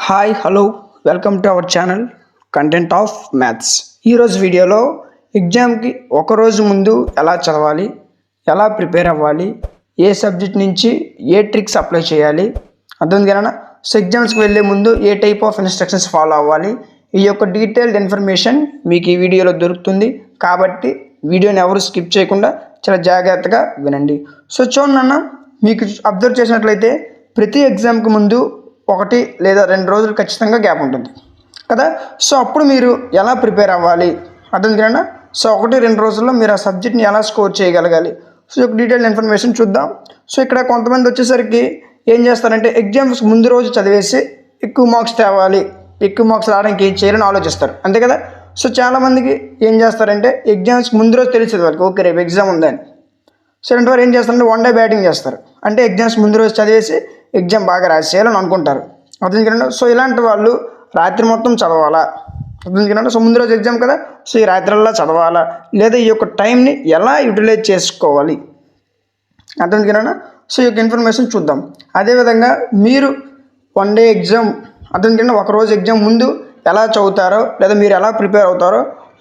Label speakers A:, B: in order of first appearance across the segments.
A: Hi hello welcome to our channel content of maths. ఈరోజు వీడియోలో ఎగ్జామ్కి ఒకరోజు ముందు ఎలా చదవాలి, ఎలా ప్రిపేర్ అవ్వాలి, ఏ సబ్జెక్ట్ నుంచి ఏ ట్రిక్స్ అప్లై చేయాలి, అర్థం కదా. సో ఎగ్జామ్స్కి వెళ్ళే ముందు ఏ టైప్ ఆఫ్ ఇన్స్ట్రక్షన్స్ ఫాలో అవ్వాలి, ఈ యొక్క డీటెయిల్డ్ ఇన్ఫర్మేషన్ మీకు ఈ వీడియోలో దొరుకుతుంది. కాబట్టి వీడియోని ఎవరు స్కిప్ చేయకుండా చాలా జాగ్రత్తగా వినండి. సో చూడండి, మీకు అబ్జర్వ్ చేసినట్లయితే ప్రతి ఎగ్జామ్కి ముందు 1 లేదా 2 రోజులు ఖచ్చితంగా గ్యాప్ ఉంటుంది కదా. సో అప్పుడు మీరు ఎలా ప్రిపేర్ అవ్వాలి, అర్థం కదా. సో 1-2 రోజుల్లో మీరు ఆ సబ్జెక్ట్ని ఎలా స్కోర్ చేయగలగాలి, సో ఒక డీటెయిల్డ్ ఇన్ఫర్మేషన్ చూద్దాం. సో ఇక్కడ కొంతమంది వచ్చేసరికి ఏం చేస్తారంటే ఎగ్జామ్స్ ముందు రోజు చదివేసి ఎక్కువ మార్క్స్ తేవాలి, ఎక్కువ మార్క్స్ రావడానికి ఏం చేయాలని ఆలోచిస్తారు, అంతే కదా. సో చాలామందికి ఏం చేస్తారంటే ఎగ్జామ్స్కి ముందు రోజు తెలిసేది వాళ్ళకి, ఓకే రేపు ఎగ్జామ్ ఉందని. సో ఇలాంటి వారు ఏం చేస్తారంటే 1 డే బ్యాటింగ్ చేస్తారు, అంటే ఎగ్జామ్స్ ముందు రోజు చదివేసి ఎగ్జామ్ బాగా రాసేయాలని అనుకుంటారు, అర్థం కదా. సో ఇలాంటి వాళ్ళు రాత్రి మొత్తం చదవాలా, అర్థం కదా. సో ముందు రోజు ఎగ్జామ్ కదా, సో ఈ రాత్రల్లా చదవాలా, లేదా ఈ యొక్క టైంని ఎలా యూటిలైజ్ చేసుకోవాలి, అర్థం కదా. సో ఈ యొక్క ఇన్ఫర్మేషన్ చూద్దాం. అదేవిధంగా మీరు 1 డే ఎగ్జామ్, అర్థం కదా, ఒకరోజు ఎగ్జామ్ ముందు ఎలా చదువుతారో లేదా మీరు ఎలా ప్రిపేర్ అవుతారో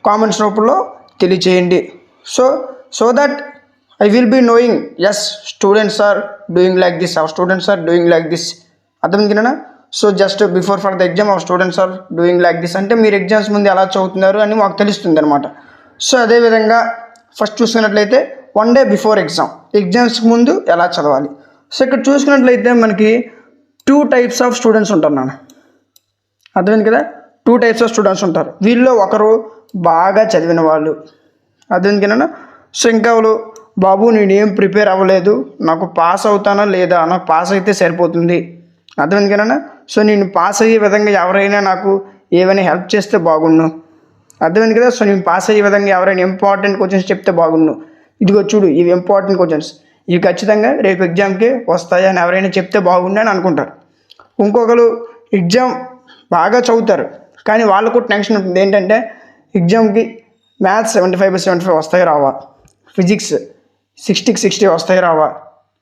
A: కామెంట్స్ రూపంలో తెలియచేయండి. So that I will be knowing, yes, students are doing like this, our students are doing like this, అర్థం కదా. So just before for the exam our students are doing like this అంటే మీరు exams ముందు ఎలా చదువుతున్నారు అని మాకు తెలుస్తుంది అనమాట. సో అదేవిధంగా ఫస్ట్ చూసుకున్నట్లయితే 1 డే బిఫోర్ ఎగ్జామ్స్కి ముందు ఎలా చదవాలి. సో ఇక్కడ చూసుకున్నట్లయితే మనకి 2 types ఆఫ్ స్టూడెంట్స్ ఉంటారు నాన్న, అర్థమైంది కదా. 2 types ఆఫ్ స్టూడెంట్స్ ఉంటారు. వీళ్ళు ఒకరు బాగా చదివిన వాళ్ళు, అర్థమైంది కదా. సో ఇంకా వాళ్ళు బాబు నేనేం ప్రిపేర్ అవ్వలేదు, నాకు పాస్ అవుతానా లేదా, నాకు పాస్ అయితే సరిపోతుంది, అర్థమైంది కదా. సో నేను పాస్ అయ్యే విధంగా ఎవరైనా నాకు ఏమైనా హెల్ప్ చేస్తే బాగుండు, అర్థమైంది కదా. సో నేను పాస్ అయ్యే విధంగా ఎవరైనా ఇంపార్టెంట్ క్వశ్చన్స్ చెప్తే బాగుండు, ఇదిగో చూడు ఇవి ఇంపార్టెంట్ క్వశ్చన్స్, ఇవి ఖచ్చితంగా రేపు ఎగ్జామ్కి వస్తాయి అని ఎవరైనా చెప్తే బాగుండు అని అనుకుంటారు. ఇంకొకరు ఎగ్జామ్ బాగా చదువుతారు కానీ వాళ్ళకు టెన్షన్ ఉంటుంది, ఏంటంటే ఎగ్జామ్కి మ్యాథ్స్ 75/75 వస్తాయి రావా, ఫిజిక్స్ 60కి 60 వస్తాయి రావా,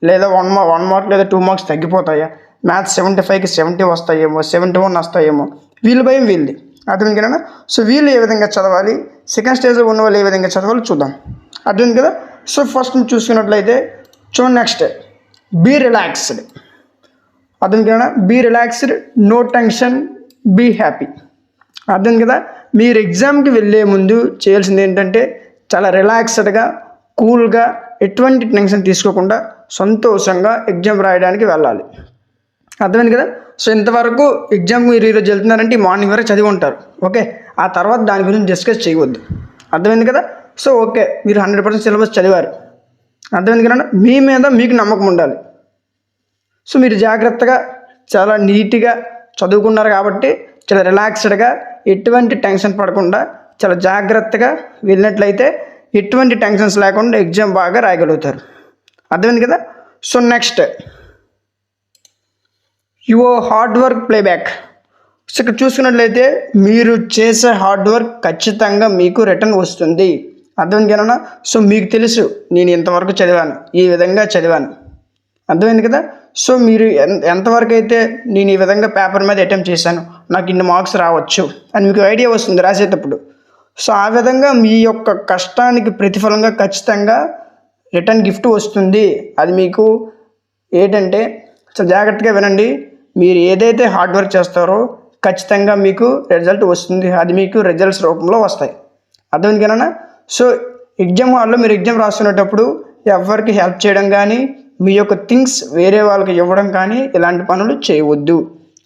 A: లేదా 1 మార్క్ లేదా 2 మార్క్స్ తగ్గిపోతాయా, మ్యాథ్స్ 75కి 70 వస్తాయేమో, 71 వస్తాయేమో, వీళ్ళ భయం వీళ్ళది, అర్థమైంది కదా. సో వీళ్ళు ఏ విధంగా చదవాలి, సెకండ్ స్టేజ్లో ఉన్న వాళ్ళు ఏ విధంగా చదవాలి చూద్దాం, అర్థమైంది కదా. సో ఫస్ట్ చూసుకున్నట్లయితే చూడండి, నెక్స్ట్ బీ రిలాక్స్డ్, అర్థమైంది కదా. Be relaxed, no tension, be happy, అర్థం కదా. మీరు ఎగ్జామ్కి వెళ్ళే ముందు చేయాల్సింది ఏంటంటే చాలా రిలాక్స్డ్గా, కూల్గా, ఎటువంటి టెన్షన్ తీసుకోకుండా సంతోషంగా ఎగ్జామ్ రాయడానికి వెళ్ళాలి, అర్థమైంది కదా. సో ఇంతవరకు ఎగ్జామ్ మీరు ఈరోజు వెళ్తున్నారంటే మార్నింగ్ వరకు చదివి ఉంటారు, ఓకే. ఆ తర్వాత దాని గురించి డిస్కస్ చేయవద్దు, అర్థమైంది కదా. సో ఓకే మీరు 100% సిలబస్ చదివారు, అర్థమైంది కదా. మీ మీద మీకు నమ్మకం ఉండాలి. సో మీరు జాగ్రత్తగా చాలా నీట్గా చదువుకున్నారు కాబట్టి చాలా రిలాక్స్డ్గా, ఎటువంటి టెన్షన్ పడకుండా చాలా జాగ్రత్తగా వెళ్ళినట్లయితే ఎటువంటి టెన్షన్స్ లేకుండా ఎగ్జామ్ బాగా రాయగలుగుతారు, అర్థమైంది కదా. So next your hard work playback. So ఇక్కడ చూసుకున్నట్లయితే మీరు చేసే హార్డ్ వర్క్ ఖచ్చితంగా మీకు రిటర్న్ వస్తుంది, అర్థమైంది కదా. సో మీకు తెలుసు నేను ఇంతవరకు చదివాను, ఈ విధంగా చదివాను, అర్థమైంది కదా. సో మీరు ఎంతవరకు అయితే నేను ఈ విధంగా పేపర్ మీద అటెంప్ట్ చేశాను, నాకు ఇన్ని మార్క్స్ రావచ్చు అని మీకు ఐడియా వస్తుంది రాసేటప్పుడు. సో ఆ విధంగా మీ యొక్క కష్టానికి ప్రతిఫలంగా ఖచ్చితంగా రిటర్న్ గిఫ్ట్ వస్తుంది. అది మీకు ఏంటంటే చాలా జాగ్రత్తగా వినండి, మీరు ఏదైతే హార్డ్ వర్క్ చేస్తారో ఖచ్చితంగా మీకు రిజల్ట్ వస్తుంది, అది మీకు రిజల్ట్స్ రూపంలో వస్తాయి, అర్థమైంది కదా. సో ఎగ్జామ్ హాల్లో మీరు ఎగ్జామ్ రాస్తున్నప్పుడు ఎవరికి హెల్ప్ చేయడం కానీ, మీ యొక్క థింగ్స్ వేరే వాళ్ళకి ఇవ్వడం కానీ ఇలాంటి పనులు చేయవద్దు,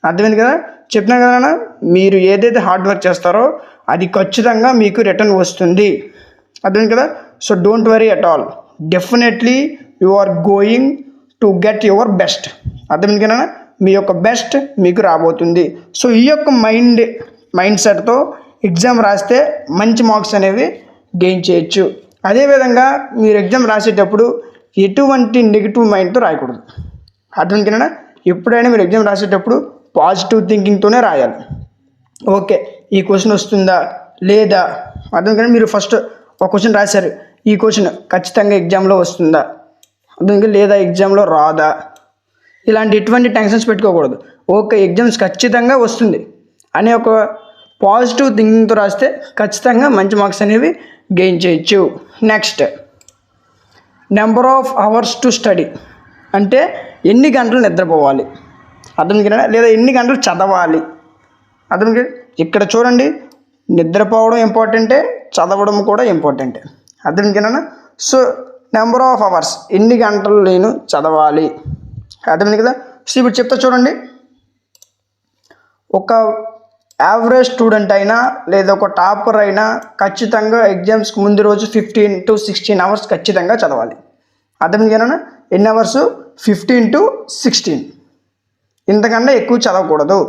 A: అర్థమైంది కదా. చెప్పినా కదా, మీరు ఏదైతే హార్డ్ వర్క్ చేస్తారో అది ఖచ్చితంగా మీకు రిటర్న్ వస్తుంది, అర్థమైంది కదా. So don't worry at all, definitely you are going to get your best, అర్థమైంది కదా. మీ యొక్క బెస్ట్ మీకు రాబోతుంది. సో ఈ యొక్క మైండ్ సెట్తో ఎగ్జామ్ రాస్తే మంచి మార్క్స్ అనేవి గెయిన్ చేయొచ్చు. అదేవిధంగా మీరు ఎగ్జామ్ రాసేటప్పుడు ఎటువంటి నెగిటివ్ మైండ్తో రాయకూడదు, అర్థమైంది కదా. ఎప్పుడైనా మీరు ఎగ్జామ్ రాసేటప్పుడు పాజిటివ్ థింకింగ్తోనే రాయాలి. ఓకే ఈ క్వశ్చన్ వస్తుందా లేదా, అర్థం కానీ మీరు ఫస్ట్ ఒక క్వశ్చన్ రాశారు, ఈ క్వశ్చన్ ఖచ్చితంగా ఎగ్జామ్లో వస్తుందా, అర్థం లేదా ఎగ్జామ్లో రాదా, ఇలాంటి ఎటువంటి టెన్షన్స్ పెట్టుకోకూడదు. ఓకే ఎగ్జామ్స్ ఖచ్చితంగా వస్తుంది అనే ఒక పాజిటివ్ థింకింగ్తో రాస్తే ఖచ్చితంగా మంచి మార్క్స్ అనేవి గెయిన్ చేయొచ్చు. Next number of hours to study అంటే ఎన్ని గంటలు నిద్రపోవాలి అర్థం లేదా ఎన్ని గంటలు చదవాలి అర్థం. ఇక్కడ చూడండి, నిద్రపోవడం ఇంపార్టెంటే, చదవడం కూడా ఇంపార్టెంటే అర్థం. సో నెంబర్ ఆఫ్ అవర్స్ ఎన్ని గంటలు నేను చదవాలి అర్థమైంది కదా. సో ఇప్పుడు చెప్తా చూడండి, ఒక యావరేజ్ స్టూడెంట్ అయినా లేదా ఒక టాపర్ అయినా ఖచ్చితంగా ఎగ్జామ్స్కి ముందు రోజు 15 to 16 అవర్స్ ఖచ్చితంగా చదవాలి అర్థమైంది. ఎన్ని అవర్స్? 15 to 16, ఇంతకన్నా ఎక్కువ చదవకూడదు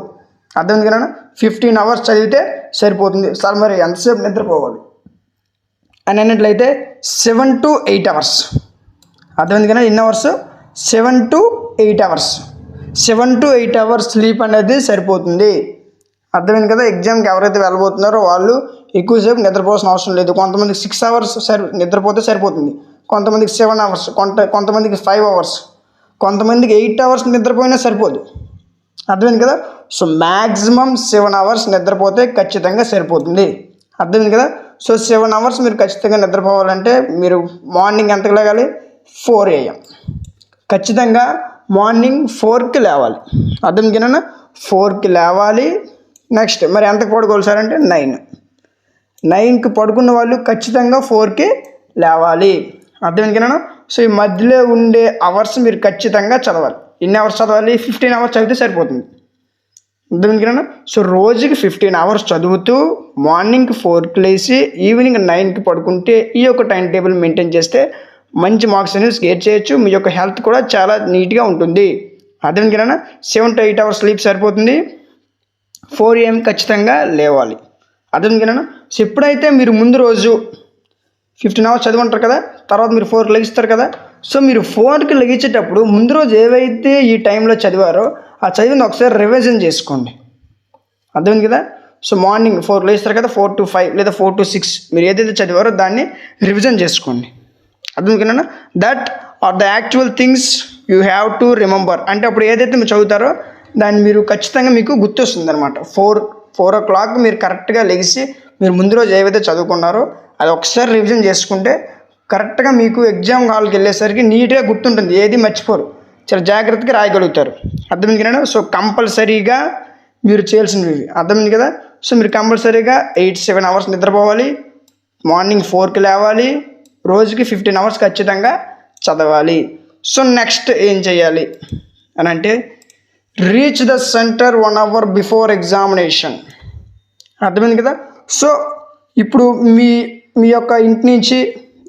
A: అర్థమైంది కదా. 15 అవర్స్ చదివితే సరిపోతుంది. సార్ మరి ఎంతసేపు నిద్రపోవాలి అని అన్నట్లయితే 7 to 8 అవర్స్ అర్థమైంది కదా. ఎన్ని hours? 7 to 8 hours. 7 to 8 hours sleep అనేది సరిపోతుంది అర్థమైంది కదా. ఎగ్జామ్కి ఎవరైతే వెళ్ళబోతున్నారో వాళ్ళు ఎక్కువసేపు నిద్రపోవాల్సిన అవసరం లేదు. కొంతమందికి 6 అవర్స్ నిద్రపోతే సరిపోతుంది, కొంతమందికి 7 అవర్స్, కొంతమందికి 5 అవర్స్, కొంతమందికి 8 అవర్స్ నిద్రపోయినా సరిపోదు అర్థమైంది కదా. సో మ్యాక్సిమం 7 అవర్స్ నిద్రపోతే ఖచ్చితంగా సరిపోతుంది అర్థమైంది కదా. సో 7 అవర్స్ మీరు ఖచ్చితంగా నిద్రపోవాలంటే మీరు మార్నింగ్ ఎంతకు లేవాలి? 4 AM ఖచ్చితంగా మార్నింగ్ 4కి లేవాలి అర్థమైంది కదా. 4కి లేవాలి. నెక్స్ట్ మరి ఎంతకు పడుకోవాలి సార్ అంటే 9కి పడుకున్న వాళ్ళు ఖచ్చితంగా 4కి లేవాలి అర్థమైంది కదా. సో ఈ మధ్యలో ఉండే అవర్స్ మీరు ఖచ్చితంగా చదవాలి. ఎన్ని అవర్స్ చదవాలి? 15 అవర్స్ చదివితే సరిపోతుంది అర్థమైంది కదా. సో రోజుకి 15 అవర్స్ చదువుతూ మార్నింగ్ 4కి లేచి ఈవినింగ్ 9కి పడుకుంటే ఈ యొక్క టైం టేబుల్ మెయింటైన్ చేస్తే మంచి మార్క్స్ అనేవి స్కేర్ చేయొచ్చు. మీ యొక్క హెల్త్ కూడా చాలా నీట్గా ఉంటుంది అర్థమైంది కదా. 7 to 8 అవర్స్ స్లీప్ సరిపోతుంది. 4 AM ఖచ్చితంగా లేవాలి అర్థమైంది కదా. సో ఎప్పుడైతే మీరు ముందు రోజు 15 అవర్స్ చదువుకుంటారు కదా, తర్వాత మీరు 4కి లెగిస్తారు కదా. సో మీరు 4కి లెగించేటప్పుడు ముందు రోజు ఏవైతే ఈ టైంలో చదివారో ఆ చదివింది ఒకసారి రివిజన్ చేసుకోండి అర్థమైంది కదా. సో మార్నింగ్ 4కి లేస్తారు కదా, 4 to 5 లేదా 4 to 6 మీరు ఏదైతే చదివారో దాన్ని రివిజన్ చేసుకోండి అర్థమైంది కదా. That are the actual things you have to remember అంటే అప్పుడు ఏదైతే మీరు చదువుతారో దాన్ని మీరు ఖచ్చితంగా మీకు గుర్తొస్తుంది అనమాట. 4 o'clock మీరు కరెక్ట్గా లెగిసి మీరు ముందు రోజు ఏవైతే చదువుకున్నారో అది ఒకసారి రివిజన్ చేసుకుంటే కరెక్ట్గా మీకు ఎగ్జామ్ హాల్కి వెళ్ళేసరికి నీట్గా గుర్తుంటుంది, ఏది మర్చిపోరు, చాలా జాగ్రత్తగా రాయగలుగుతారు అర్థమైంది కదా. సో కంపల్సరీగా మీరు చేయాల్సినవి అర్థమైంది కదా. సో మీరు కంపల్సరీగా 7 అవర్స్ నిద్రపోవాలి, మార్నింగ్ 4కి లేవాలి, రోజుకి 15 అవర్స్ ఖచ్చితంగా చదవాలి. సో నెక్స్ట్ ఏం చేయాలి అని అంటే reach the centre 1 hour before examination అర్థమైంది కదా. సో ఇప్పుడు మీ యొక్క ఇంటి నుంచి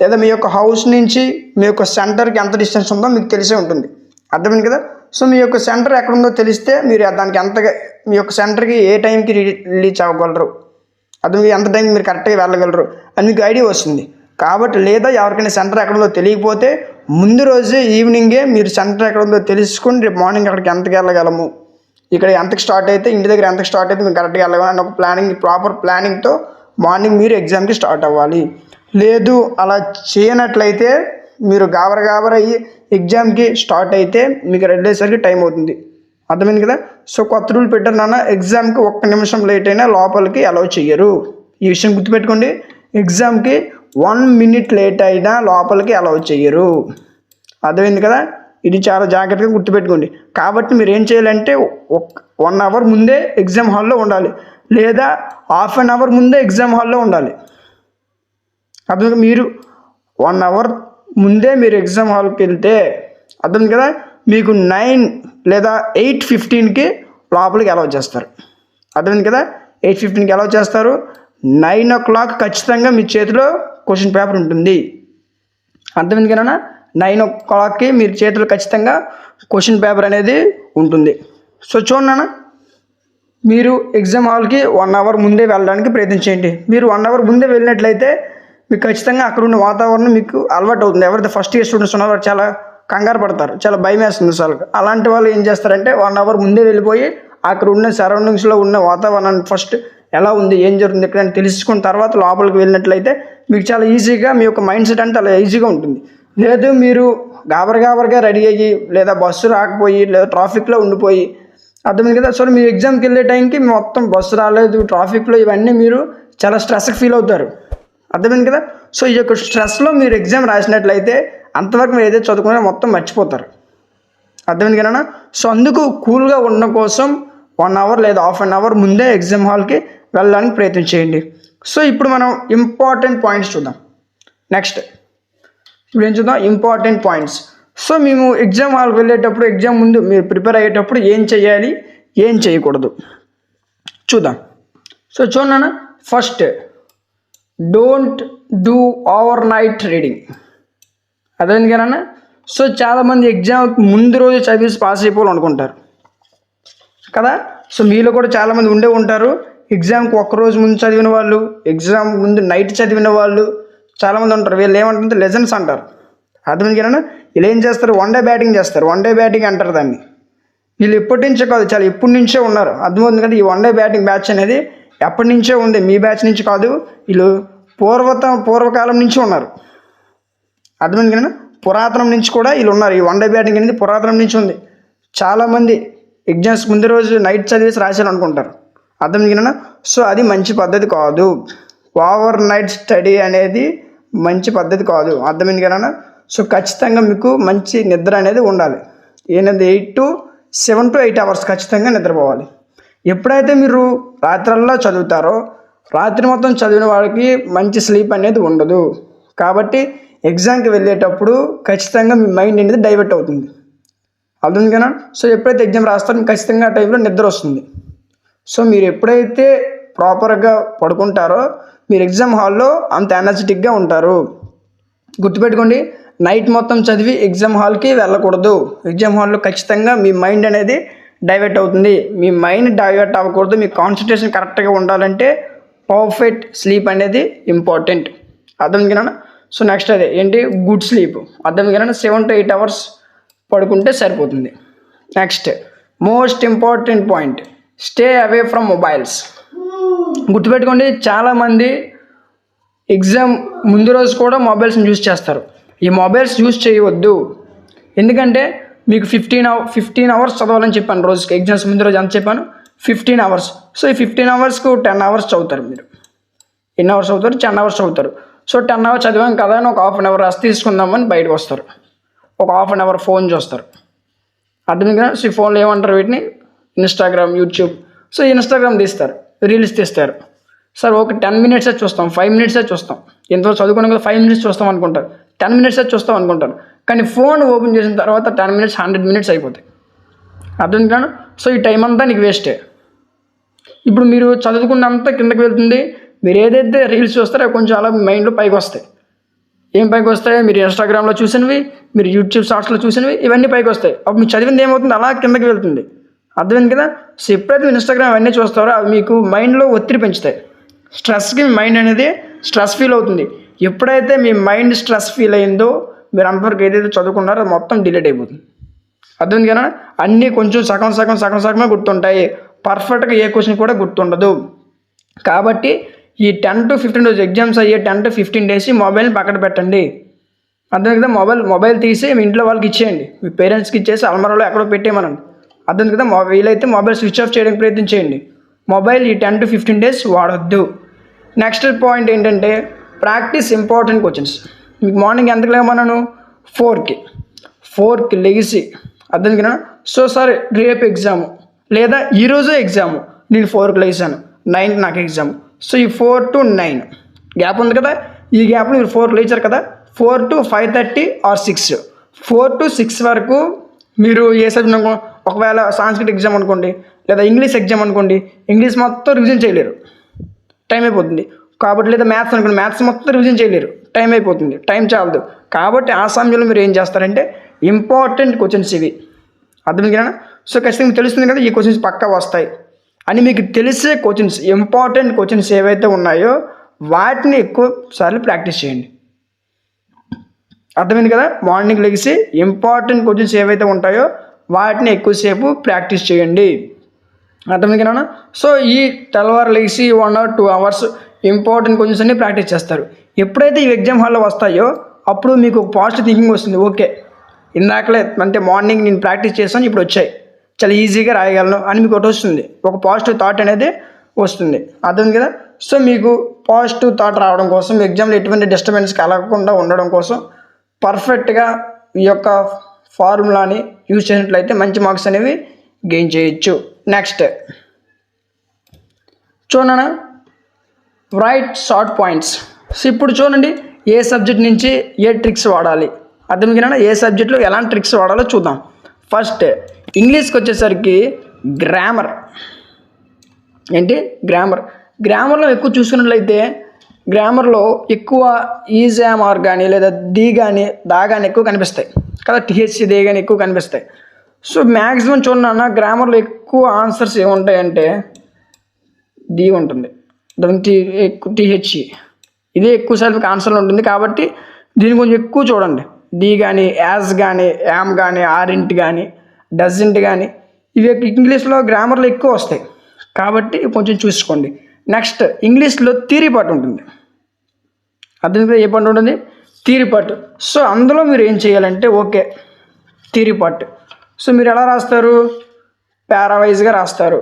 A: లేదా మీ యొక్క హౌస్ నుంచి మీ యొక్క సెంటర్కి ఎంత డిస్టెన్స్ ఉందో మీకు తెలిసే ఉంటుంది అర్థమైంది కదా. సో మీ యొక్క సెంటర్ ఎక్కడ ఉందో తెలిస్తే మీరు దానికి ఎంతగా మీ యొక్క సెంటర్కి ఏ టైంకి రీచ్ అవ్వగలరు, అది ఎంత టైంకి మీరు కరెక్ట్గా వెళ్ళగలరు అని మీకు ఐడియా వస్తుంది. కాబట్టి లేదా ఎవరికైనా సెంటర్ ఎక్కడ ఉందో తెలియకపోతే ముందు రోజే ఈవినింగే మీరు సెంటర్ ఎక్కడ ఉందో తెలుసుకొని రేపు మార్నింగ్ అక్కడికి ఎంతకి వెళ్ళగలము, ఇక్కడ ఎంతకి స్టార్ట్ అయితే ఇంటి దగ్గర ఎంతకి స్టార్ట్ అయితే మీరు కరెక్ట్గా వెళ్ళగలం అని ఒక ప్రాపర్ ప్లానింగ్తో మార్నింగ్ మీరు ఎగ్జామ్కి స్టార్ట్ అవ్వాలి. లేదు అలా చేయనట్లయితే మీరు గాబర అయ్యి ఎగ్జామ్కి స్టార్ట్ అయితే మీకు వెళ్ళేసరికి టైం అవుతుంది అర్థమైంది కదా. సో కొత్త రూల్ పెట్టారు నాన్న, ఎగ్జామ్కి 1 నిమిషం లేట్ అయినా లోపలికి అలౌ చెయ్యరు. ఈ విషయం గుర్తుపెట్టుకోండి, ఎగ్జామ్కి 1 minute లేట్ అయినా లోపలికి అలౌ చెయ్యరు అర్థమైంది కదా. ఇది చాలా జాగ్రత్తగా గుర్తుపెట్టుకోండి. కాబట్టి మీరు ఏం చేయాలంటే 1 hour ముందే ఎగ్జామ్ హాల్లో ఉండాలి, లేదా ½ an hour ముందే ఎగ్జామ్ హాల్లో ఉండాలి అర్థం. మీరు 1 hour ముందే మీరు ఎగ్జామ్ హాల్కి వెళ్తే అర్థం కదా మీకు 9 లేదా 8:15కి లోపలికి అలౌ చేస్తారు అర్థమైంది కదా. 8:15కి అలౌ చేస్తారు. 9 o'clock ఖచ్చితంగా మీ చేతిలో క్వశ్చన్ పేపర్ ఉంటుంది అర్థమైంది కదా. 9 o'clockకి మీరు చేతిలో ఖచ్చితంగా క్వశ్చన్ పేపర్ అనేది ఉంటుంది. సో చూడన్నా, మీరు ఎగ్జామ్ హాల్కి 1 hour ముందే వెళ్ళడానికి ప్రయత్నించండి. మీరు 1 hour ముందే వెళ్ళినట్లయితే మీకు ఖచ్చితంగా అక్కడ ఉన్న వాతావరణం మీకు అలవాటు అవుతుంది. ఎవరైతే ఫస్ట్ ఇయర్ స్టూడెంట్స్ ఉన్నారో చాలా కంగారు పడతారు, చాలా భయం వేస్తుంది వాళ్ళకి. అలాంటి వాళ్ళు ఏం చేస్తారంటే 1 hour ముందే వెళ్ళిపోయి అక్కడ ఉన్న సరౌండింగ్స్లో ఉన్న వాతావరణాన్ని ఫస్ట్ ఎలా ఉంది, ఏం జరుగుతుంది ఇక్కడ అని తెలుసుకున్న తర్వాత లోపలికి వెళ్ళినట్లయితే మీకు చాలా ఈజీగా మీ యొక్క మైండ్ సెట్ అంటే అలా ఈజీగా ఉంటుంది. లేదు మీరు గాబరగా రెడీ అయ్యి లేదా బస్సు రాకపోయి లేదా ట్రాఫిక్లో ఉండిపోయి అర్థమైంది కదా. సో మీరు ఎగ్జామ్కి వెళ్ళే టైంకి మొత్తం బస్సు రాలేదు, ట్రాఫిక్లో ఇవన్నీ మీరు చాలా స్ట్రెస్కి ఫీల్ అవుతారు. అర్థమైంది కదా. సో ఈ యొక్క స్ట్రెస్లో మీరు ఎగ్జామ్ రాసినట్లయితే అంతవరకు మీరు ఏదైతే చదువుకున్నారో మొత్తం మర్చిపోతారు. అర్థమైంది కదా. సో అందుకు కూల్గా ఉండడం కోసం 1 అవర్ లేదా హాఫ్ అన్ అవర్ ముందే ఎగ్జామ్ హాల్కి వెళ్ళడానికి ప్రయత్నం చేయండి. సో ఇప్పుడు మనం ఇంపార్టెంట్ పాయింట్స్ చూద్దాం. నెక్స్ట్ ఇప్పుడు ఏం చూద్దాం, ఇంపార్టెంట్ పాయింట్స్. సో మేము ఎగ్జామ్ హాల్కి వెళ్ళేటప్పుడు, ఎగ్జామ్ ముందు మీరు ప్రిపేర్ అయ్యేటప్పుడు ఏం చేయాలి, ఏం చేయకూడదు చూద్దాం. సో చూడన్నా, first don't do over night reading. అర్థమైంది కదా. సో చాలామంది ఎగ్జామ్ ముందు రోజు చదివేసి పాస్ అయిపోవాలనుకుంటారు కదా. సో మీలో కూడా చాలామంది ఉండే ఉంటారు. ఎగ్జామ్కి ఒక్కరోజు ముందు చదివిన వాళ్ళు, ఎగ్జామ్ ముందు నైట్ చదివిన వాళ్ళు చాలామంది ఉంటారు. వీళ్ళు ఏమంటారంటే లెజన్స్ అంటారు. అర్థమైంది కదా. వీళ్ళు ఏం చేస్తారు, 1 డే బ్యాటింగ్ చేస్తారు. 1 డే బ్యాటింగ్ అంటారు దాన్ని. వీళ్ళు ఎప్పటి నుంచో కాదు, చాలా ఎప్పటి నుంచే ఉన్నారు. అర్థమవుతుంది కదా. ఈ 1 డే బ్యాటింగ్ బ్యాచ్ అనేది ఎప్పటి నుంచే ఉంది, మీ బ్యాచ్ నుంచి కాదు. వీళ్ళు పూర్వకాలం నుంచి ఉన్నారు. అర్థమైంది కదా. పురాతనం నుంచి కూడా వీళ్ళు ఉన్నారు. ఈ 1 డే బ్యాటింగ్ అనేది పురాతనం నుంచి ఉంది. చాలామంది ఎగ్జామ్స్ ముందు రోజు నైట్ చదివేసి రాశారు అనుకుంటారు. అర్థమైంది కదా. సో అది మంచి పద్ధతి కాదు. ఓవర్ నైట్ స్టడీ అనేది మంచి పద్ధతి కాదు. అర్థమైంది కదా. సో ఖచ్చితంగా మీకు మంచి నిద్ర అనేది ఉండాలి. ఏనది 7 to 8 అవర్స్ ఖచ్చితంగా నిద్రపోవాలి. ఎప్పుడైతే మీరు రాత్రల్లా చదువుతారో, రాత్రి మొత్తం చదివిన వాళ్ళకి మంచి స్లీప్ అనేది ఉండదు. కాబట్టి ఎగ్జామ్కి వెళ్ళేటప్పుడు ఖచ్చితంగా మీ మైండ్ అనేది డైవర్ట్ అవుతుంది. అర్థమైంది కదా. సో ఎప్పుడైతే ఎగ్జామ్ రాస్తారో మీకు ఖచ్చితంగా ఆ టైంలో నిద్ర వస్తుంది. సో మీరు ఎప్పుడైతే ప్రాపర్గా పడుకుంటారో మీరు ఎగ్జామ్ హాల్లో అంత ఎనర్జెటిక్గా ఉంటారు. గుర్తుపెట్టుకోండి, నైట్ మొత్తం చదివి ఎగ్జామ్ హాల్కి వెళ్ళకూడదు. ఎగ్జామ్ హాల్లో ఖచ్చితంగా మీ మైండ్ అనేది డైవర్ట్ అవుతుంది. మీ మైండ్ డైవర్ట్ అవ్వకూడదు. మీ కాన్సన్ట్రేషన్ కరెక్ట్గా ఉండాలంటే పర్ఫెక్ట్ స్లీప్ అనేది ఇంపార్టెంట్. అర్థమైంది కదా. సో నెక్స్ట్ అదే ఏంటి, గుడ్ స్లీప్. అర్థమైంది కదా. 7 to 8 అవర్స్ పడుకుంటే సరిపోతుంది. Next most important point, stay away from mobiles. గుర్తుపెట్టుకోండి, చాలామంది ఎగ్జామ్ ముందు రోజు కూడా మొబైల్స్ని యూజ్ చేస్తారు. ఈ మొబైల్స్ యూజ్ చేయవద్దు. ఎందుకంటే మీకు 15 అవర్స్ చదవాలని చెప్పాను రోజుకి. ఎగ్జామ్స్ ముందు రోజు ఎంత చెప్పాను, 15 అవర్స్. సో ఈ 15 అవర్స్కు 10 అవర్స్ చదువుతారు. మీరు ఎన్ని అవర్స్ చదువుతారు, 10 అవర్స్ చదువుతారు. సో 10 అవర్స్ చదివాం కదా అని ఒక హాఫ్ అన్ అవర్ రెస్ట్ తీసుకుందామని బయటకు వస్తారు. ఒక హాఫ్ అన్ అవర్ ఫోన్ చూస్తారు. అర్థమైంది కదా. సో ఈ ఫోన్లో ఏమంటారు వీటిని, ఇన్స్టాగ్రామ్, యూట్యూబ్. సో ఇన్స్టాగ్రామ్ తీస్తారు, రీల్స్ తీస్తారు. సార్ ఒక 10 మినిట్సే చూస్తాం, 5 మినిట్సే చూస్తాం. ఎంతో చదువుకున్నాం కదా 5 మినిట్స్ చూస్తాం అనుకుంటారు, 10 మినిట్సే చూస్తాం అనుకుంటారు. కానీ ఫోన్ ఓపెన్ చేసిన తర్వాత 10 మినిట్స్ 100 మినిట్స్ అయిపోతాయి. అర్థం కాను. సో ఈ టైం అంతా నీకు వేస్టే. ఇప్పుడు మీరు చదువుకున్నంత కిందకి వెళ్తుంది. మీరు ఏదైతే రీల్స్ చూస్తారో కొంచెం అలా మైండ్లో పైకి వస్తాయి. ఏం పైకి వస్తాయి, మీరు ఇన్స్టాగ్రామ్లో చూసినవి, మీరు యూట్యూబ్ షార్ట్స్లో చూసినవి, ఇవన్నీ పైకి వస్తాయి. అప్పుడు మీరు చదివింది ఏమవుతుంది, అలా కిందకి వెళ్తుంది. అర్థమైంది కదా. సో ఎప్పుడైతే మీరు ఇన్స్టాగ్రామ్ అవన్నీ చూస్తారో అవి మీకు మైండ్లో ఒత్తిడి పెంచుతాయి. స్ట్రెస్కి మీ మైండ్ అనేది స్ట్రెస్ ఫీల్ అవుతుంది. ఎప్పుడైతే మీ మైండ్ స్ట్రెస్ ఫీల్ అయిందో మీరు అంతవరకు ఏదైతే చదువుకున్నారో అది మొత్తం డిలీట్ అయిపోతుంది. అర్థమైంది కదా. అన్నీ కొంచెం సగమే గుర్తుంటాయి. పర్ఫెక్ట్గా ఏ క్వశ్చన్ కూడా గుర్తుండదు. కాబట్టి ఈ 10 to 15 రోజు ఎగ్జామ్స్ అయ్యే 10 to 15 డేస్ మొబైల్ని పక్కన పెట్టండి. అర్థం కదా. మొబైల్ తీసి మీ ఇంట్లో వాళ్ళకి ఇచ్చేయండి, మీ పేరెంట్స్కి ఇచ్చేసి అల్మారాలో ఎక్కడో పెట్టేయమనండి. అర్థం కదా. వీలైతే మొబైల్ స్విచ్ ఆఫ్ చేయడానికి ప్రయత్నం చేయండి. మొబైల్ ఈ 10 to 15 డేస్ వాడొద్దు. నెక్స్ట్ పాయింట్ ఏంటంటే ప్రాక్టీస్ ఇంపార్టెంట్ క్వశ్చన్స్. మీకు మార్నింగ్ ఎంతకు లేమన్నాను, 4కి లెగిసి. అర్థం కదా. సో సార్ రేపు ఎగ్జాము లేదా ఈరోజు ఎగ్జాము, నేను 4కి లేచాను, 9కి నాకు ఎగ్జామ్. సో ఈ 4 to 9 గ్యాప్ ఉంది కదా. ఈ గ్యాప్లో మీరు 4కి లేచారు కదా, 4 to 5:30 or 6, 4 to 6 వరకు మీరు ఏ సబ్జెక్ట్ అనుకో, ఒకవేళ సాంస్క్రిట్ ఎగ్జామ్ అనుకోండి లేదా ఇంగ్లీష్ ఎగ్జామ్ అనుకోండి, ఇంగ్లీష్ మొత్తం రివిజన్ చేయలేరు, టైం అయిపోతుంది. కాబట్టి లేదా మ్యాథ్స్ అనుకోండి, మ్యాథ్స్ మొత్తం రివిజన్ చేయలేరు, టైం అయిపోతుంది, టైం చాలదు. కాబట్టి ఆ సమయంలో మీరు ఏం చేస్తారంటే ఇంపార్టెంట్ క్వశ్చన్స్ ఇవి. అర్థమైంది కదా. సో ఖచ్చితంగా మీకు తెలుస్తుంది కదా ఈ క్వశ్చన్స్ పక్కా వస్తాయి అని. మీకు తెలిసే క్వశ్చన్స్, ఇంపార్టెంట్ క్వశ్చన్స్ ఏవైతే ఉన్నాయో వాటిని ఎక్కువ సార్లు ప్రాక్టీస్ చేయండి. అర్థమైంది కదా. మార్నింగ్ లెగిసి ఇంపార్టెంట్ క్వశ్చన్స్ ఏవైతే ఉంటాయో వాటిని ఎక్కువసేపు ప్రాక్టీస్ చేయండి. అర్థమైంది కదా. సో ఈ తెల్లవారు లెగిసి 1 or 2 అవర్స్ ఇంపార్టెంట్ క్వశ్చన్స్ అన్ని ప్రాక్టీస్ చేస్తారు. ఎప్పుడైతే ఈ ఎగ్జామ్ హాల్లో వస్తాయో అప్పుడు మీకు పాజిటివ్ థింకింగ్ వస్తుంది. ఓకే, ఇందాకలే అంటే మార్నింగ్ నేను ప్రాక్టీస్ చేస్తాను, ఇప్పుడు వచ్చాయి, చాలా ఈజీగా రాయగలను అని మీకు ఒకటి వస్తుంది, ఒక పాజిటివ్ థాట్ అనేది వస్తుంది. అర్థం కదా. సో మీకు పాజిటివ్ థాట్ రావడం కోసం, ఎగ్జామ్లో ఎటువంటి డిస్టర్బెన్స్ కలగకుండా ఉండడం కోసం పర్ఫెక్ట్గా ఈ యొక్క ఫార్ములాని యూజ్ చేసినట్లయితే మంచి మార్క్స్ అనేవి గెయిన్ చేయొచ్చు. నెక్స్ట్ చూడనా, రైట్ షార్ట్ పాయింట్స్. సో ఇప్పుడు చూడండి ఏ సబ్జెక్ట్ నుంచి ఏ ట్రిక్స్ వాడాలి, అర్థం కదా, ఏ సబ్జెక్ట్లో ఎలాంటి ట్రిక్స్ వాడాలో చూద్దాం. ఫస్ట్ ఇంగ్లీష్కి వచ్చేసరికి గ్రామర్. ఏంటి గ్రామర్లో ఎక్కువ చూసుకున్నట్లయితే గ్రామర్లో ఎక్కువ ఈజామార్ కానీ లేదా ది కానీ దా కానీ ఎక్కువ కనిపిస్తాయి కదా, టిహెచ్సి దే కానీ ఎక్కువ కనిపిస్తాయి. సో మ్యాక్సిమం చూడన్నా గ్రామర్లో ఎక్కువ ఆన్సర్స్ ఏముంటాయంటే ది ఉంటుంది, దానికి టిహెచ్సి ఇదే ఎక్కువ శాతం ఆన్సర్లు ఉంటుంది. కాబట్టి దీన్ని కొంచెం ఎక్కువ చూడండి. డి కానీ యాజ్ కానీ యామ్ కానీ ఆరింట్ కానీ డజంట్ కానీ ఇవి ఇంగ్లీష్లో గ్రామర్లో ఎక్కువ వస్తాయి కాబట్టి కొంచెం చూసుకోండి. నెక్స్ట్ ఇంగ్లీష్లో థియరీ పార్ట్ ఉంటుంది, అర్థం ఏ పార్ట్ ఉంటుంది, థియరీ పార్ట్. సో అందులో మీరు ఏం చేయాలంటే ఓకే థియరీ పార్ట్. సో మీరు ఎలా రాస్తారు, పారావైజ్గా రాస్తారు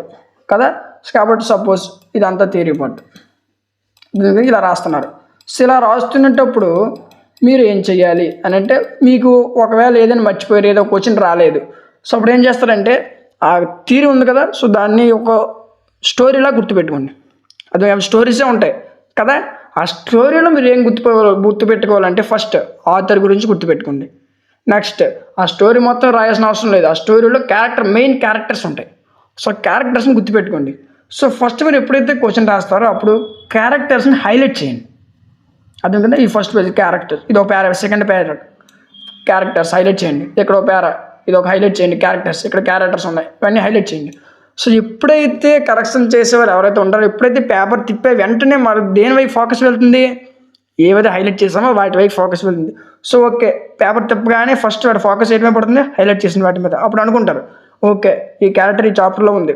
A: కదా. కాబట్టి సపోజ్ ఇదంతా థియరీ పార్ట్, ఇలా రాస్తున్నారు. సో ఇలా రాస్తున్నప్పుడు మీరు ఏం చేయాలి అని అంటే, మీకు ఒకవేళ ఏదైనా మర్చిపోయారు, ఏదో క్వశ్చన్ రాలేదు, సో అప్పుడు ఏం చేస్తారంటే ఆ థియరీ ఉంది కదా, సో దాన్ని ఒక స్టోరీలా గుర్తుపెట్టుకోండి. అది స్టోరీసే ఉంటాయి కదా, ఆ స్టోరీలో మీరు ఏం గుర్తుపెట్టుకోవాలంటే ఫస్ట్ ఆథర్ గురించి గుర్తుపెట్టుకోండి. నెక్స్ట్ ఆ స్టోరీ మొత్తం రాయాల్సిన అవసరం లేదు, ఆ స్టోరీలో మెయిన్ క్యారెక్టర్స్ ఉంటాయి. సో క్యారెక్టర్స్ని గుర్తుపెట్టుకోండి. సో ఫస్ట్ మీరు ఎప్పుడైతే క్వశ్చన్ రాస్తారో అప్పుడు క్యారెక్టర్స్ని హైలైట్ చేయండి. అర్థం కదా, ఈ ఫస్ట్ పేజ్ క్యారెక్టర్, ఇది ఒక పారా, సెకండ్ పారా క్యారెక్టర్స్ హైలైట్ చేయండి, ఇక్కడ ఒక పారా, ఇది ఒక హైలైట్ చేయండి క్యారెక్టర్స్, ఇక్కడ క్యారెక్టర్స్ ఉన్నాయి, ఇవన్నీ హైలైట్ చేయండి. సో ఎప్పుడైతే కరెక్షన్ చేసేవారు ఎవరైతే ఉంటారో, ఎప్పుడైతే పేపర్ తిప్పే వెంటనే మరి దేని వైపు ఫోకస్ వెళ్తుంది, ఏవైతే హైలైట్ చేసామో వాటి వైపు ఫోకస్ వెళ్తుంది. సో ఓకే పేపర్ తిప్పగానే ఫస్ట్ వాటి ఫోకస్ ఏమైనా పడుతుంది, హైలైట్ చేసిన వాటి మీద. అప్పుడు అనుకుంటారు ఓకే ఈ క్యారెక్టర్ ఈ చాప్టర్లో ఉంది,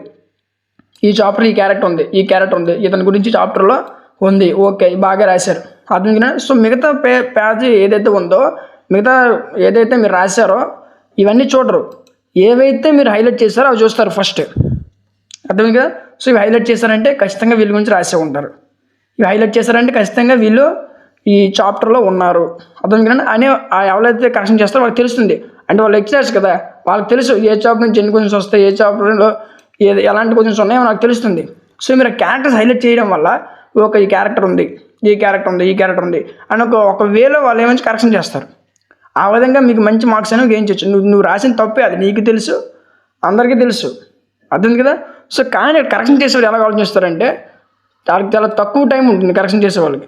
A: ఈ చాప్టర్ ఈ క్యారెక్టర్ ఉంది, ఈ క్యారెక్టర్ ఉంది, ఇతని గురించి చాప్టర్లో ఉంది, ఓకే బాగా రాశారు. అర్థం. సో మిగతా పేజీ ఏదైతే ఉందో, మిగతా ఏదైతే మీరు రాశారో ఇవన్నీ చూడరు, ఏవైతే మీరు హైలైట్ చేశారో అవి చూస్తారు ఫస్ట్. అర్థం కదా. సో ఇవి హైలైట్ చేశారంటే ఖచ్చితంగా వీళ్ళ గురించి రాసే ఉంటారు, ఇవి హైలైట్ చేశారంటే ఖచ్చితంగా వీళ్ళు ఈ చాప్టర్లో ఉన్నారు. అర్థం కదా అని ఎవరైతే కరెక్షన్ చేస్తారో వాళ్ళకి తెలుస్తుంది. అంటే వాళ్ళు లెక్చరర్స్ కదా, వాళ్ళకి తెలుసు ఏ చాప్టర్ నుంచి ఎన్ని క్వశ్చన్స్ వస్తాయి, ఏ చాప్టర్లో ఎలాంటి క్వశ్చన్స్ ఉన్నాయో నాకు తెలుస్తుంది. సో మీరు క్యారెక్టర్స్ హైలైట్ చేయడం వల్ల ఒక ఈ క్యారెక్టర్ ఉంది, ఈ క్యారెక్టర్ ఉంది, ఈ క్యారెక్టర్ ఉంది అని ఒక వేలో వాళ్ళు ఏమంచి కరెక్షన్ చేస్తారు. ఆ విధంగా మీకు మంచి మార్క్స్ అనేవి గెయిన్ చేయొచ్చు. నువ్వు రాసిన తప్పే అది నీకు తెలుసు, అందరికీ తెలుసు. అర్థం కదా. సో కానీ కరెక్షన్ చేసేవాళ్ళు ఎలా ఆలోచిస్తారంటే వాళ్ళకి చాలా తక్కువ టైం ఉంటుంది కరెక్షన్ చేసే వాళ్ళకి.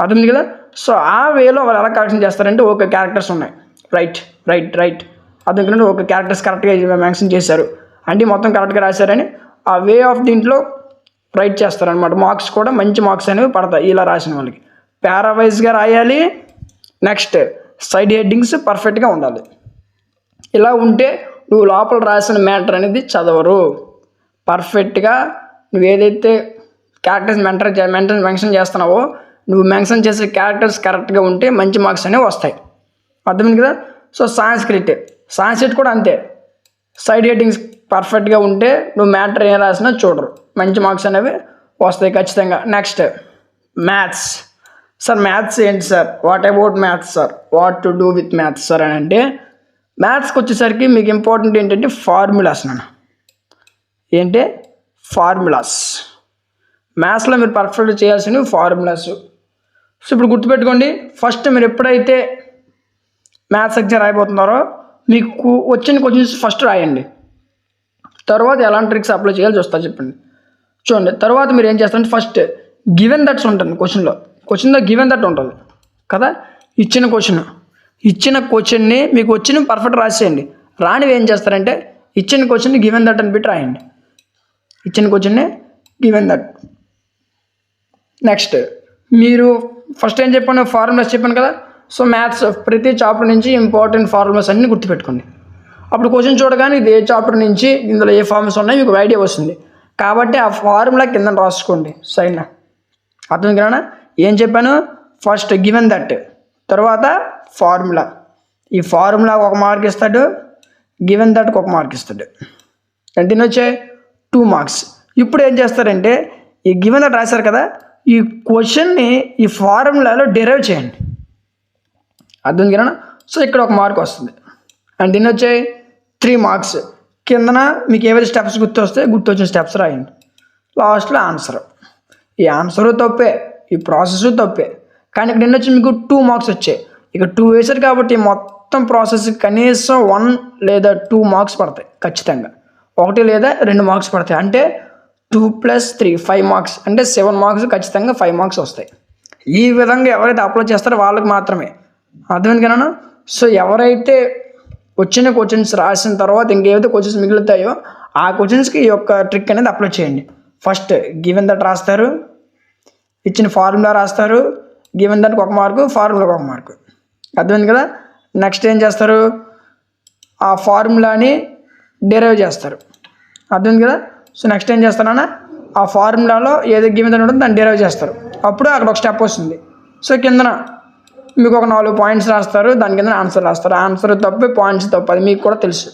A: అర్థం కదా. సో ఆ వేలో వాళ్ళు ఎలా కరెక్షన్ చేస్తారంటే ఓకే క్యారెక్టర్స్ ఉన్నాయి, రైట్ రైట్ రైట్, అర్థం కదా, ఓకే క్యారెక్టర్స్ కరెక్ట్గా మెన్షన్ చేశారు అంటే మొత్తం కరెక్ట్గా రాశారని ఆ వే ఆఫ్ దీంట్లో రైట్ చేస్తారనమాట. మార్క్స్ కూడా మంచి మార్క్స్ అనేవి పడతాయి ఇలా రాసిన వాళ్ళకి. పారావైజ్గా రాయాలి. నెక్స్ట్ సైడ్ హెడ్డింగ్స్ పర్ఫెక్ట్గా ఉండాలి. ఇలా ఉంటే నువ్వు లోపల రాసిన మ్యాటర్ అనేది చదవరు. పర్ఫెక్ట్గా నువ్వు ఏదైతే క్యారెక్టర్స్ మెన్షన్ చేస్తున్నావో, నువ్వు మెన్షన్ చేసే క్యారెక్టర్స్ కరెక్ట్గా ఉంటే మంచి మార్క్స్ అనేవి వస్తాయి. అర్థమైంది కదా. సో సాంస్క్రిట్ కూడా అంతే, సైడ్ హెడ్డింగ్స్ పర్ఫెక్ట్గా ఉంటే నువ్వు మ్యాటర్ ఏం రాసినా చూడరు, మంచి మార్క్స్ అనేవి వస్తాయి ఖచ్చితంగా. Next maths. సార్ మ్యాథ్స్ ఏంటి sir, what about maths sir, what to do with maths sir అని అంటే, మ్యాథ్స్కి వచ్చేసరికి మీకు ఇంపార్టెంట్ ఏంటంటే ఫార్ములాస్ నాన్న. ఏంటి ఫార్ములాస్, మ్యాథ్స్లో మీరు పర్ఫెక్ట్గా చేయాల్సినవి ఫార్ములాస్. సో ఇప్పుడు గుర్తుపెట్టుకోండి, ఫస్ట్ మీరు ఎప్పుడైతే మ్యాథ్స్ ఎగ్జామ్ రాయబోతున్నారో మీకు వచ్చిన క్వశ్చన్స్ ఫస్ట్ రాయండి, తర్వాత ఎలాంటి ట్రిక్స్ అప్లై చేయాలో చూస్తా చెప్పండి. చూడండి తర్వాత మీరు ఏం చేస్తారంటే ఫస్ట్ గివెన్ దట్స్ ఉంటుంది క్వశ్చన్లో గివెన్ దట్ ఉంటుంది కదా, ఇచ్చిన క్వశ్చన్ని మీకు వచ్చిన పర్ఫెక్ట్ రాసేయండి. రానివి ఏం చేస్తారంటే ఇచ్చిన క్వశ్చన్ని గివెన్ దట్ అని పెట్టి రాయండి, ఇచ్చిన క్వశ్చన్ని గివెన్ దట్. నెక్స్ట్ మీరు ఫస్ట్ ఏం చెప్పాను, ఫార్ములాస్ చెప్పాను కదా. సో మ్యాథ్స్ ప్రతి చాప్టర్ నుంచి ఇంపార్టెంట్ ఫార్ములాస్ అన్నీ గుర్తుపెట్టుకోండి. అప్పుడు క్వశ్చన్ చూడగానే ఇది ఏ చాప్టర్ నుంచి ఇందులో ఏ ఫార్ములాస్ ఉన్నాయో మీకు ఐడియా వస్తుంది. కాబట్టి ఆ ఫార్ములా కింద రాసుకోండి సైన్. అర్థం కదా. ఏం చెప్పాను, ఫస్ట్ గివెన్ దట్, తర్వాత ఫార్ములా. ఈ ఫార్ములా ఒక మార్క్ ఇస్తాడు, గివెన్ దట్కి ఒక మార్క్ ఇస్తాడు. అంటే ఎన్ని వచ్చాయి 2 మార్క్స్. ఇప్పుడు ఏం చేస్తారంటే ఈ గివెన్ దట్ రాశారు కదా, ఈ క్వశ్చన్ని ఈ ఫార్ములాలో డెరైవ్ చేయండి. అర్థం కదా. సో ఇక్కడ 1 మార్క్ వస్తుంది. అంటే ఎన్ని వచ్చాయి 3 మార్క్స్. కిందన మీకు ఏవైతే స్టెప్స్ గుర్తొచ్చిన స్టెప్స్ రాయండి. లాస్ట్లో ఆన్సర్. ఈ ఆన్సరు తప్పే, ఈ ప్రాసెస్ తప్పే, కానీ ఇక్కడ ఎన్ని వచ్చి మీకు 2 మార్క్స్ వచ్చాయి. ఇక 2 వేసారు కాబట్టి మొత్తం ప్రాసెస్ కనీసం 1 లేదా 2 మార్క్స్ పడతాయి ఖచ్చితంగా. 1 లేదా 2 మార్క్స్ పడతాయి. అంటే 2 + 3 5 మార్క్స్, అంటే 7 మార్క్స్ ఖచ్చితంగా 5 మార్క్స్ వస్తాయి. ఈ విధంగా ఎవరైతే అప్లై చేస్తారో వాళ్ళకి మాత్రమే. అర్థమైంది కదా. సో ఎవరైతే వచ్చిన క్వశ్చన్స్ రాసిన తర్వాత ఇంకేవైతే క్వశ్చన్స్ మిగులుతాయో ఆ క్వశ్చన్స్కి ఈ యొక్క ట్రిక్ అనేది అప్లై చేయండి. ఫస్ట్ గివెన్ దట్ రాస్తారు, ఇచ్చిన ఫార్ములా రాస్తారు, గివెన్ దట్కి 1 మార్కు, ఫార్ములాకి 1 మార్కు. అర్థమైంది కదా. నెక్స్ట్ ఏం చేస్తారు, ఆ ఫార్ములాని డెరైవ్ చేస్తారు. అర్థమైంది కదా. సో నెక్స్ట్ ఏం చేస్తారన్నా, ఆ ఫార్ములాలో ఏదో గివెన్ దట్ ఉంటుందో దాన్ని డెరైవ్ చేస్తారు. అప్పుడు అక్కడ ఒక స్టెప్ వస్తుంది. సో కిందన మీకు ఒక 4 పాయింట్స్ రాస్తారు, దాని కింద ఆన్సర్ రాస్తారు. ఆన్సర్ తప్పే, పాయింట్స్ తప్పు, అది మీకు కూడా తెలుసు.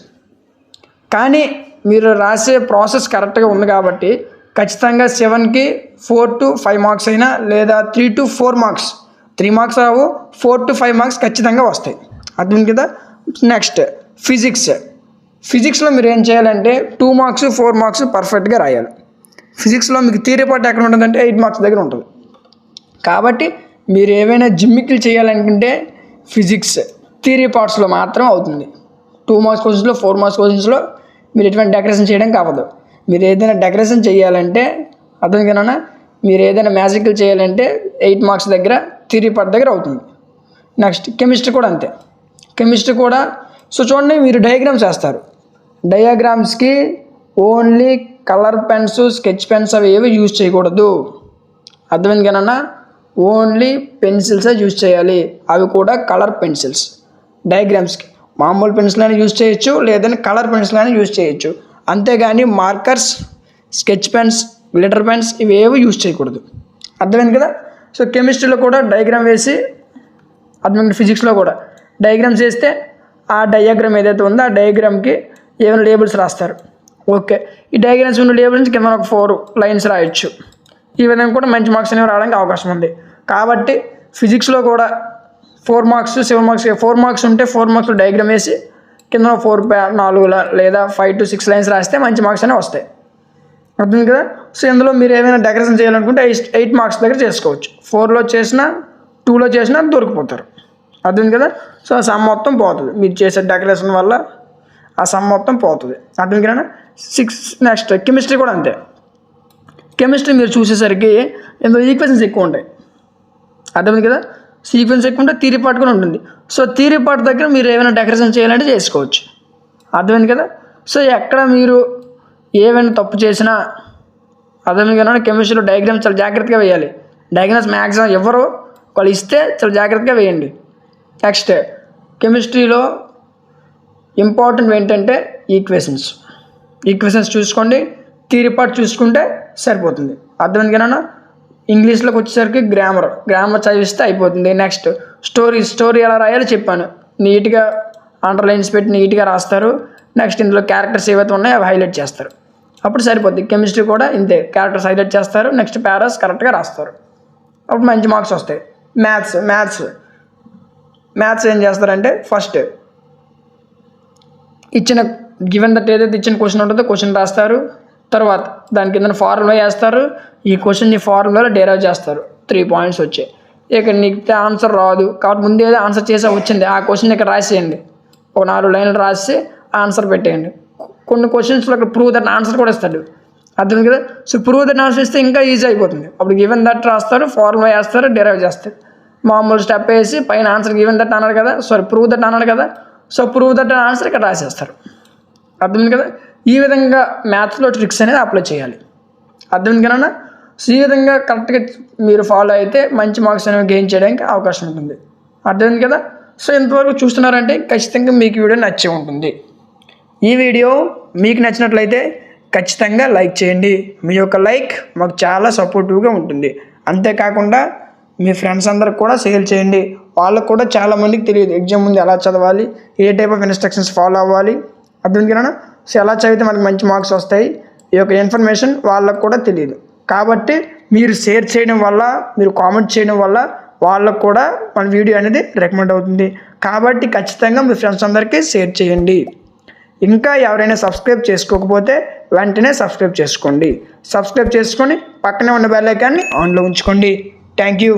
A: కానీ మీరు రాసే ప్రాసెస్ కరెక్ట్గా ఉంది కాబట్టి ఖచ్చితంగా 7కి 4 to 5 మార్క్స్ అయినా, లేదా 3 to 4 marks, 3 marks Rao, 4 to 5 marks ఖచ్చితంగా వస్తాయి. అర్థం కదా. నెక్స్ట్ ఫిజిక్స్లో మీరు ఏం చేయాలంటే 2 మార్క్స్ 4 మార్క్స్ పర్ఫెక్ట్గా రాయాలి. ఫిజిక్స్లో మీకు థియరీ పార్ట్ ఎక్కడ ఉంటుందంటే 8 మార్క్స్ దగ్గర ఉంటుంది. కాబట్టి మీరు ఏవైనా జిమ్మిక్లు చేయాలనుకుంటే ఫిజిక్స్ థియరీ పార్ట్స్లో మాత్రం అవుతుంది. 2 మార్క్స్ క్వశ్చన్స్లో 4 మార్క్స్ క్వశ్చన్స్లో మీరు ఎటువంటి డెకరేషన్ చేయడం కావద్దు. మీరు ఏదైనా డెకరేషన్ చేయాలంటే, అర్థం కన్నా, మీరు ఏదైనా మ్యాజిక్లు చేయాలంటే 8 మార్క్స్ దగ్గర థియరీ పార్ట్ దగ్గర అవుతుంది. నెక్స్ట్ కెమిస్ట్రీ కూడా అంతే. కెమిస్ట్రీ కూడా సో చూడండి, మీరు డయాగ్రామ్స్ వేస్తారు. డయాగ్రామ్స్కి only colour pens, sketch pens అవి ఏవి యూజ్ చేయకూడదు. అర్థమైంది కన్నా. ఓన్లీ పెన్సిల్సే యూజ్ చేయాలి, అవి కూడా కలర్ పెన్సిల్స్. డయాగ్రామ్స్కి మామూలు పెన్సిల్ అయినా యూజ్ చేయొచ్చు, లేదంటే కలర్ పెన్సిల్ అయినా యూజ్ చేయొచ్చు. అంతేగాని markers, sketch pens, glitter pens ఇవేవి యూజ్ చేయకూడదు. అర్థమైంది కదా. సో కెమిస్ట్రీలో కూడా డయాగ్రామ్ వేసి, అర్థమైంది ఫిజిక్స్లో కూడా డయాగ్రామ్స్ వేస్తే ఆ డయాగ్రామ్ ఏదైతే ఉందో ఆ డయాగ్రామ్కి ఏమైనా లేబుల్స్ రాస్తారు. ఓకే, ఈ డయాగ్రామ్స్ ఉన్న లేబుల్స్ కింద ఒక 4 లైన్స్ రాయొచ్చు. ఈ విధంగా కూడా మంచి మార్క్స్ అనేవి రావడానికి అవకాశం ఉంది. కాబట్టి ఫిజిక్స్లో కూడా 4 మార్క్స్ 7 మార్క్స్ 4 మార్క్స్ ఉంటే 4 మార్క్స్ డయాగ్రామ్ వేసి కింద 4 లేదా 5 to 6 లైన్స్ రాస్తే మంచి మార్క్స్ అనేవి వస్తాయి. అర్థం కదా. సో ఇందులో మీరు ఏమైనా డెకరేషన్ చేయాలనుకుంటే 8 మార్క్స్ దగ్గర చేసుకోవచ్చు. 4లో చేసినా 2లో చేసినా దొరికిపోతారు. అర్థం కదా. సో ఆ సమ్ మొత్తం పోతుంది, మీరు చేసే డెకరేషన్ వల్ల ఆ సమ్ మొత్తం పోతుంది. అర్థం కదా. 6 నెక్స్ట్ కెమిస్ట్రీ కూడా అంతే. కెమిస్ట్రీ మీరు చూసేసరికి ఇందులో ఈక్వేషన్స్ ఎక్కువ ఉంటాయి. అర్థమైంది కదా. సీక్వెన్స్ ఎక్కువ ఉంటే థియరీ పార్ట్ కూడా ఉంటుంది. సో థియరీ పార్ట్ దగ్గర మీరు ఏమైనా డెకరేషన్ చేయాలంటే చేసుకోవచ్చు. అర్థమైంది కదా. సో ఎక్కడ మీరు ఏమైనా తప్పు చేసినా, అర్థమైంది కదా. కెమిస్ట్రీలో డయాగ్రామ్స్ చాలా జాగ్రత్తగా వేయాలి. డయాగ్రామ్స్ మ్యాక్సిమం ఎవరు వాళ్ళు ఇస్తే చాలా జాగ్రత్తగా వేయండి. నెక్స్ట్ కెమిస్ట్రీలో ఇంపార్టెంట్ ఏంటంటే ఈక్వేషన్స్ చూసుకోండి, థియరీ పార్ట్ చూసుకుంటే సరిపోతుంది. అర్థమైంది కదా. ఇంగ్లీష్లోకి వచ్చేసరికి గ్రామర్ చదివిస్తే అయిపోతుంది. నెక్స్ట్ స్టోరీ ఎలా రాయాలో చెప్పాను, నీట్గా అండర్లైన్స్ పెట్టి నీట్గా రాస్తారు. నెక్స్ట్ ఇందులో క్యారెక్టర్స్ ఏవైతే ఉన్నాయో అవి హైలైట్ చేస్తారు, అప్పుడు సరిపోద్ది. కెమిస్ట్రీ కూడా ఇంతే, క్యారెక్టర్స్ హైలైట్ చేస్తారు, నెక్స్ట్ పారాస్ కరెక్ట్గా రాస్తారు, అప్పుడు మంచి మార్క్స్ వస్తాయి. మ్యాథ్స్ ఏం చేస్తారంటే ఫస్ట్ ఇచ్చిన గివెన్ దట్ ఏదైతే ఇచ్చిన క్వశ్చన్ ఉంటుందో క్వశ్చన్ రాస్తారు, తర్వాత దాని కింద ఫార్ములా వేస్తారు, ఈ క్వశ్చన్ని ఫార్ములాలో డెరైవ్ చేస్తారు. 3 పాయింట్స్ వచ్చాయి. ఇక నీకు ఆన్సర్ రాదు కాబట్టి ముందు ఏదో ఆన్సర్ చేసా వచ్చింది ఆ క్వశ్చన్ ఇక్కడ రాసేయండి, ఒక 4 లైన్లు రాసి ఆన్సర్ పెట్టేయండి. కొన్ని క్వశ్చన్స్లో అక్కడ ప్రూవ్ దట్ ఆన్సర్ కూడా ఇస్తాడు. అర్థం కదా. సో ప్రూవ్ దట్ ఆన్సర్ ఇస్తే ఇంకా ఈజీ అయిపోతుంది. అప్పుడు గివెన్ దట్ రాస్తారు, ఫార్ములా వేస్తారు, డెరైవ్ చేస్తారు. మామూలు స్టెప్ వేసి పైన ఆన్సర్ గివెన్ దట్ అన్నాడు కదా, ప్రూవ్ దట్ అన్నాడు కదా, సో ప్రూవ్ దట్ ఆన్సర్ ఇక్కడ రాసేస్తారు. అర్థమైంది కదా. ఈ విధంగా మ్యాథ్స్లో ట్రిక్స్ అనేది అప్లై చేయాలి. అర్థమైంది కదా. సో ఈ విధంగా కరెక్ట్గా మీరు ఫాలో అయితే మంచి మార్క్స్ అనేవి గెయిన్ చేయడానికి అవకాశం ఉంటుంది. అర్థమైంది కదా. సో ఇంతవరకు చూస్తున్నారంటే ఖచ్చితంగా మీకు వీడియో నచ్చే ఉంటుంది. ఈ వీడియో మీకు నచ్చినట్లయితే ఖచ్చితంగా లైక్ చేయండి. మీ యొక్క లైక్ మాకు చాలా సపోర్టివ్గా ఉంటుంది. అంతేకాకుండా మీ ఫ్రెండ్స్ అందరికి కూడా షేర్ చేయండి. వాళ్ళకు కూడా చాలామందికి తెలియదు ఎగ్జామ్ ముందు ఎలా చదవాలి, ఏ టైప్ ఆఫ్ ఇన్స్ట్రక్షన్స్ ఫాలో అవ్వాలి. అర్థమైంది కదా. సో ఎలా చదివితే మనకు మంచి మార్క్స్ వస్తాయి ఈ యొక్క ఇన్ఫర్మేషన్ వాళ్ళకు కూడా తెలియదు. కాబట్టి మీరు షేర్ చేయడం వల్ల, మీరు కామెంట్ చేయడం వల్ల వాళ్ళకు కూడా మన వీడియో అనేది రికమెండ్ అవుతుంది. కాబట్టి ఖచ్చితంగా మీ ఫ్రెండ్స్ అందరికీ షేర్ చేయండి. ఇంకా ఎవరైనా సబ్స్క్రైబ్ చేసుకోకపోతే వెంటనే సబ్స్క్రైబ్ చేసుకోండి. సబ్స్క్రైబ్ చేసుకొని పక్కనే ఉన్న బెల్ ఐకాన్ని ఆన్లో ఉంచుకోండి. Thank you.